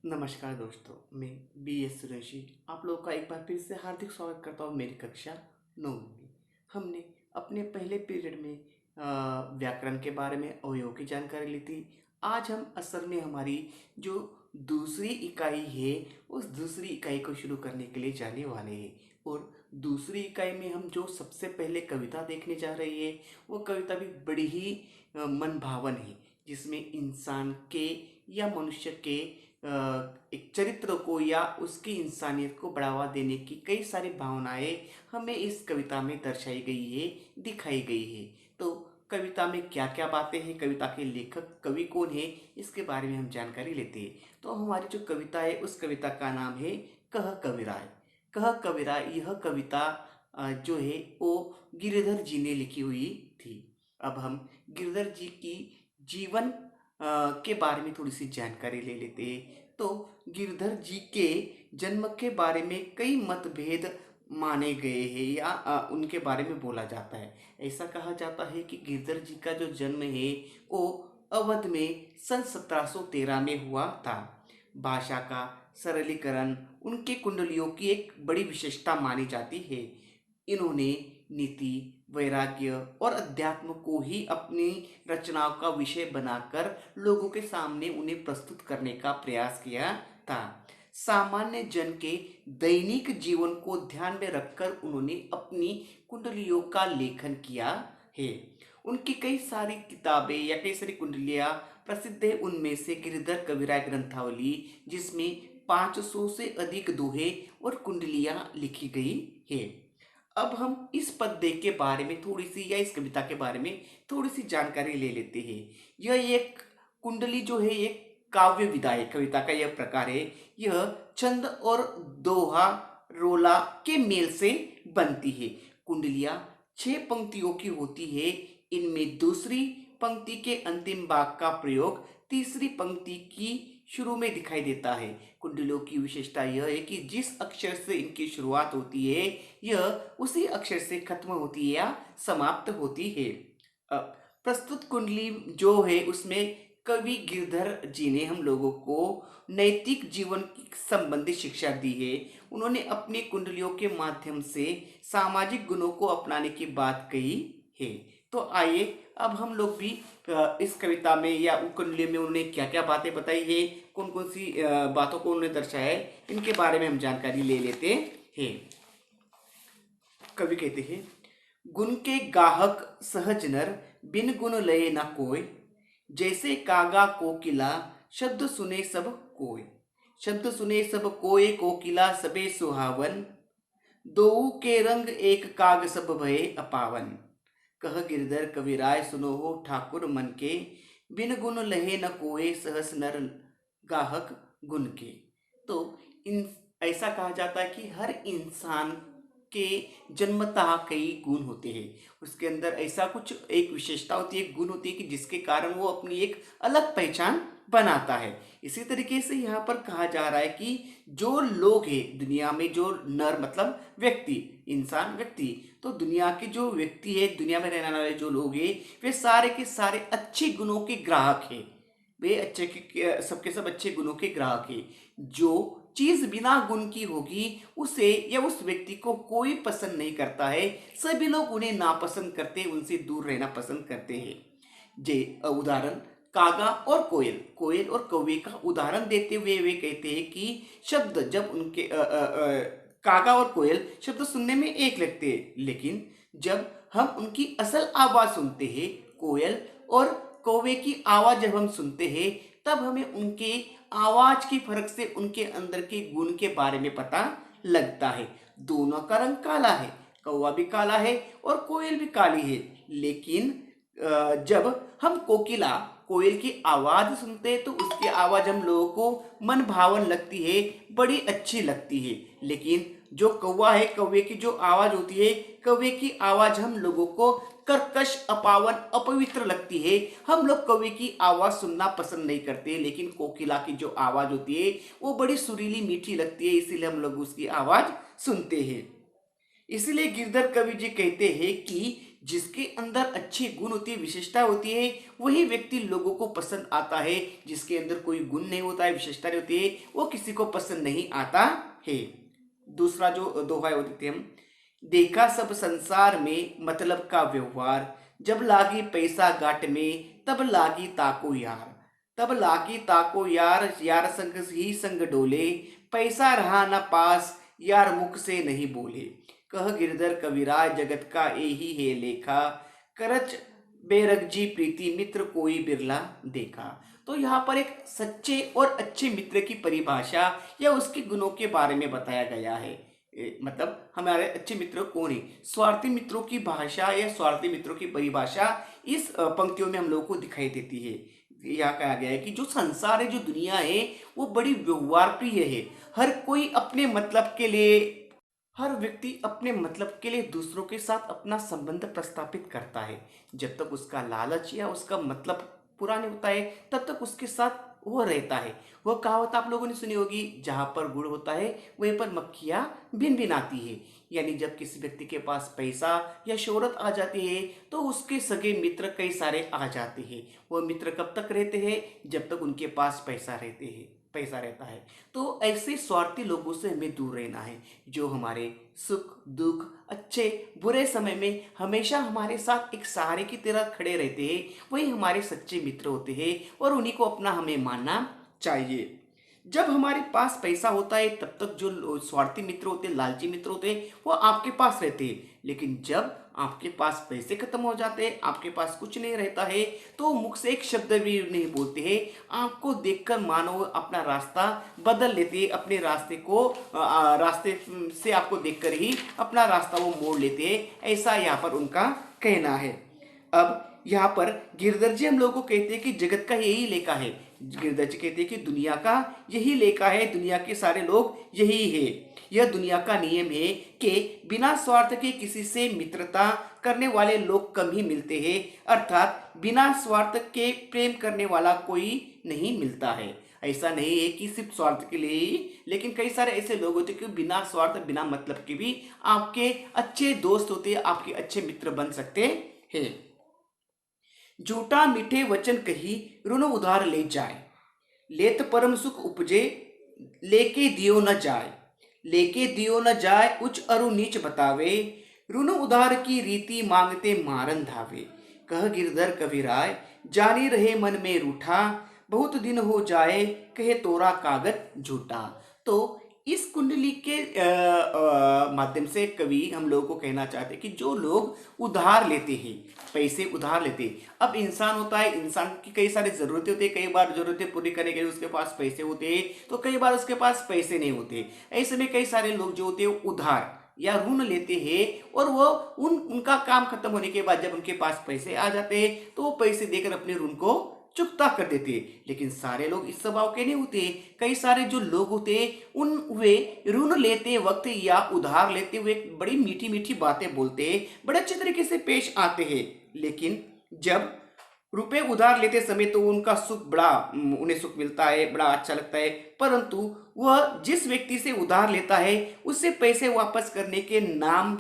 नमस्कार दोस्तों, मैं बी.एस. सुरेशी आप लोगों का एक बार फिर से हार्दिक स्वागत करता हूँ मेरी कक्षा 9 में। हमने अपने पहले पीरियड में व्याकरण के बारे में अवयव की जानकारी ली थी। आज हम असल में हमारी जो दूसरी इकाई है, उस दूसरी इकाई को शुरू करने के लिए जाने वाले हैं। और दूसरी इकाई में हम जो सबसे पहले कविता देखने जा रहे हैं, वो कविता भी बड़ी ही मन भावन है, जिसमें इंसान के या मनुष्य के एक चरित्र को या उसकी इंसानियत को बढ़ावा देने की कई सारी भावनाएं हमें इस कविता में दर्शाई गई है, दिखाई गई है। तो कविता में क्या क्या बातें हैं, कविता के लेखक कवि कौन है, इसके बारे में हम जानकारी लेते हैं। तो हमारी जो कविता है, उस कविता का नाम है कह कविराय। कह कविराय, यह कविता जो है वो गिरिधर जी ने लिखी हुई थी। अब हम गिरिधर जी की जीवन के बारे में थोड़ी सी जानकारी ले लेते हैं। तो गिरधर जी के जन्म के बारे में कई मतभेद माने गए हैं या उनके बारे में बोला जाता है। ऐसा कहा जाता है कि गिरधर जी का जो जन्म है वो अवध में सन 1713 में हुआ था। भाषा का सरलीकरण उनके कुंडलियों की एक बड़ी विशेषता मानी जाती है। इन्होंने नीति, वैराग्य और अध्यात्म को ही अपनी रचनाओं का विषय बनाकर लोगों के सामने उन्हें प्रस्तुत करने का प्रयास किया था। सामान्य जन के दैनिक जीवन को ध्यान में रखकर उन्होंने अपनी कुंडलियों का लेखन किया है। उनकी कई सारी किताबें या कई सारी कुंडलियां प्रसिद्ध है। उनमें से गिरिधर कविराय ग्रंथावली, जिसमें 500 से अधिक दोहे और कुंडलियां लिखी गई है। अब हम इस पद्य के बारे में थोड़ी सी या इस कविता के बारे में थोड़ी सी जानकारी ले लेते हैं। यह एक कुंडली जो है, एक काव्य विधा है। कविता का यह प्रकार है। यह छंद और दोहा रोला के मेल से बनती है। कुंडलियां 6 पंक्तियों की होती है। इनमें दूसरी पंक्ति के अंतिम भाग का प्रयोग तीसरी पंक्ति की शुरू में दिखाई देता है। कुंडलियों की विशेषता यह है कि जिस अक्षर से इनकी शुरुआत होती है, यह उसी अक्षर से खत्म होती है या समाप्त होती है। प्रस्तुत कुंडली जो है, उसमें कवि गिरधर जी ने हम लोगों को नैतिक जीवन की संबंधित शिक्षा दी है। उन्होंने अपनी कुंडलियों के माध्यम से सामाजिक गुणों को अपनाने की बात कही है। तो आइए अब हम लोग भी इस कविता में या कुंडली में उन्होंने क्या क्या बातें बताई है, कौन कौन सी बातों को उन्होंने दर्शाया है, इनके बारे में हम जानकारी ले लेते हैं। कवि कहते हैं, गुण के गाहक सहज नर, बिन गुण लये न कोय। जैसे कागा कोकिला, शब्द सुने सब कोय। शब्द सुने सब कोय, कोकिला सबे सुहावन। दोऊ के रंग एक काग सब भये अपावन। कह गिरधर कविराय सुनो हो ठाकुर मन के। बिन गुण लहे न कोय, सहस नर गाहक गुण के। तो इन ऐसा कहा जाता है कि हर इंसान के जन्मतः कई गुण होते हैं। उसके अंदर ऐसा कुछ एक विशेषता होती है, गुण होती है कि जिसके कारण वो अपनी एक अलग पहचान बनाता है। इसी तरीके से यहाँ पर कहा जा रहा है कि जो लोग हैं दुनिया में, जो नर मतलब व्यक्ति, इंसान व्यक्ति, तो दुनिया के जो व्यक्ति है, दुनिया में रहने वाले जो लोग हैं, वे सारे के सारे अच्छे गुणों के ग्राहक हैं। वे अच्छे के सबके सब अच्छे गुणों के ग्राहक हैं। जो चीज बिना गुण की होगी, उसे या उस व्यक्ति को कोई पसंद नहीं करता है। सभी लोग उन्हें नापसंद करते हैं, उनसे दूर रहना पसंद करते हैं। जे उदाहरण कागा और कोयल, कोयल और कौवे का उदाहरण देते हुए वे कहते हैं कि शब्द जब उनके कागा और कोयल शब्द सुनने में एक लगते हैं, लेकिन जब हम उनकी असल आवाज सुनते हैं, कोयल और कौवे की आवाज जब हम सुनते हैं, तब हमें उनके आवाज के फर्क से उनके अंदर के गुण के बारे में पता लगता है। दोनों का रंग काला है, कौवा भी काला है और कोयल भी काली है। लेकिन जब हम कोयल की आवाज सुनते हैं, तो उसकी आवाज हम लोगों को मन भावन लगती है, बड़ी अच्छी लगती है। लेकिन जो कौवा है, कौवे की जो आवाज होती है, कौवे की आवाज हम लोगों को कर्कश, अपावन, अपवित्र लगती है। हम लोग कौवे की आवाज सुनना पसंद नहीं करते, लेकिन कोकिला की जो आवाज होती है वो बड़ी सुरीली, मीठी लगती है, इसीलिए हम लोग उसकी आवाज सुनते हैं। इसलिए गिरधर कवि जी कहते हैं कि जिसके अंदर अच्छे गुण होती है, विशेषता होती है, वही व्यक्ति लोगों को पसंद आता है। जिसके अंदर कोई गुण नहीं होता है, विशेषता नहीं होती है, वो किसी को पसंद नहीं आता है। दूसरा जो दोहा है वो देखते हैं हम। देखा सब संसार में मतलब का व्यवहार, जब लागी पैसा गांठ में तब लागी ताको यार। तब लागी ताको यार, यार संग ही संग डोले, पैसा रहा न पास, यार मुख से नहीं बोले। कह गिरधर कविराज जगत का यही है लेखा, करच बेरगजी प्रीति मित्र कोई बिरला देखा। तो यहाँ पर एक सच्चे और अच्छे मित्र की परिभाषा या उसके गुणों के बारे में बताया गया है। मतलब हमारे अच्छे मित्र कौन है। स्वार्थी मित्रों की भाषा या स्वार्थी मित्रों की परिभाषा इस पंक्तियों में हम लोगों को दिखाई देती है। यहाँ कहा गया है कि जो संसार है, जो दुनिया है, वो बड़ी व्यवहार प्रिय है। हर कोई अपने मतलब के लिए, हर व्यक्ति अपने मतलब के लिए दूसरों के साथ अपना संबंध प्रस्थापित करता है। जब तक उसका लालच या उसका मतलब पूरा नहीं होता है, तब तक उसके साथ वो रहता है। वह कहावत आप लोगों ने सुनी होगी, जहां पर गुड़ होता है वहीं पर मक्खियां भिन भिन आती है। यानी जब किसी व्यक्ति के पास पैसा या शोहरत आ जाती है, तो उसके सगे मित्र कई सारे आ जाते हैं। वह मित्र कब तक रहते हैं? जब तक उनके पास पैसा रहता है। तो ऐसे स्वार्थी लोगों से हमें दूर रहना है, जो हमारे सुख दुख, अच्छे बुरे समय में हमेशा हमारे साथ एक सहारे की तरह खड़े रहते हैं। वही हमारे सच्चे मित्र होते हैं और उन्हीं को अपना हमें मानना चाहिए। जब हमारे पास पैसा होता है तब तक जो स्वार्थी मित्र होते हैं, लालची मित्र होते हैं, वो आपके पास रहते हैं। लेकिन जब आपके पास पैसे खत्म हो जाते हैं, आपके पास कुछ नहीं रहता है, तो मुख से एक शब्द भी नहीं बोलते हैं। आपको देखकर मानो अपना रास्ता बदल लेते हैं, अपने रास्ते को रास्ते से आपको देखकर ही अपना रास्ता वो मोड़ लेते हैं। ऐसा यहाँ पर उनका कहना है। अब यहाँ पर गिरधर जी हम लोगों को कहते हैं कि जगत का यही लेखा है। गिरधर जी कहते हैं कि दुनिया का यही लेखा है, दुनिया के सारे लोग यही है। यह दुनिया का नियम है कि बिना स्वार्थ के किसी से मित्रता करने वाले लोग कम ही मिलते हैं। अर्थात बिना स्वार्थ के प्रेम करने वाला कोई नहीं मिलता है। ऐसा नहीं है कि सिर्फ स्वार्थ के लिए ही, लेकिन कई सारे ऐसे लोग होते हैं कि बिना स्वार्थ बिना मतलब के भी आपके अच्छे दोस्त होते हैं, आपके अच्छे मित्र बन सकते हैं। झूठा मीठे वचन कही, ऋण उधार ले जाए, लेत परम सुख उपजे, लेके दियो न जाए। लेके दियो न जाए, उच्च अरु नीच बतावे, ऋण उधार की रीति मांगते मारन धावे। कह गिरधर कविराय, जानी रहे मन में रूठा, बहुत दिन हो जाए, कहे तोरा कागज झूठा। तो इस कुंडली के माध्यम से कवि हम लोगों को कहना चाहते हैं कि जो लोग उधार लेते हैं, पैसे उधार लेते हैं। अब इंसान होता है, इंसान की कई सारी जरूरतें होती है। कई बार जरूरतें पूरी करने के लिए उसके पास पैसे होते हैं, तो कई बार उसके पास पैसे नहीं होते। ऐसे में कई सारे लोग जो होते हैं उधार या ऋण लेते हैं, और वो उनका काम खत्म होने के बाद जब उनके पास पैसे आ जाते हैं, तो वो पैसे देकर अपने ऋण को चुकता कर देते हैं। लेकिन सारे लोग इस स्वभाव के नहीं होते। कई सारे जो लोग होते हैं उन वे ऋण लेते वक्त या उधार लेते हुए बड़ी मीठी मीठी बातें बोलते हैं, बड़े अच्छे तरीके से पेश आते हैं। लेकिन जब रुपए उधार लेते समय तो उनका सुख बड़ा, उन्हें सुख मिलता है, बड़ा अच्छा लगता है। परंतु वह जिस व्यक्ति से उधार लेता है उससे पैसे वापस करने के नाम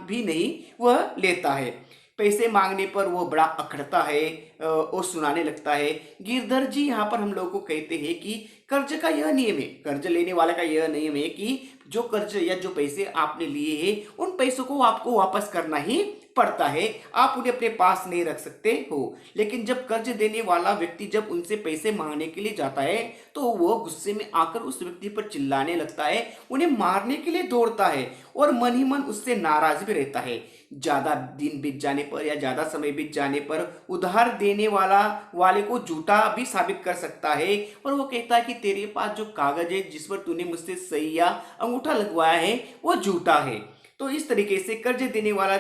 भी नहीं वह लेता है। पैसे मांगने पर वो बड़ा अखड़ता है और सुनाने लगता है। गिरधर जी यहाँ पर हम लोगों को कहते हैं कि कर्ज का यह नियम है, कर्ज लेने वाले का यह नियम है कि जो कर्ज या जो पैसे आपने लिए हैं उन पैसों को आपको वापस करना ही पड़ता है। आप उन्हें अपने पास नहीं रख सकते हो। लेकिन जब कर्ज देने वाला व्यक्ति जब उनसे पैसे मांगने के लिए जाता है, तो वो गुस्से में आकर उस व्यक्ति पर चिल्लाने लगता है, उन्हें मारने के लिए दौड़ता है और मन ही मन उससे नाराज भी रहता है। ज्यादा दिन बीत जाने पर या ज्यादा समय बीत जाने पर उधार देने वाले को झूठा भी साबित कर सकता है, और वो कहता है कि तेरे पास जो कागज है जिस पर तूने मुझसे सही या अंगूठा लगवाया है वो झूठा है। तो इस तरीके से कर्ज लेने वाला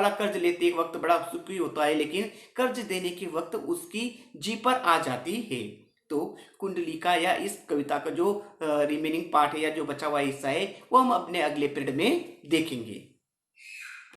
कर्ज लेते वक्त बड़ा सुखी होता है, लेकिन कर्ज देने के वक्त उसकी जी पर आ जाती है। तो कुंडली का या इस कविता का जो रिमेनिंग पार्ट है या जो बचा हुआ हिस्सा है वो हम अपने अगले पीरियड में देखेंगे।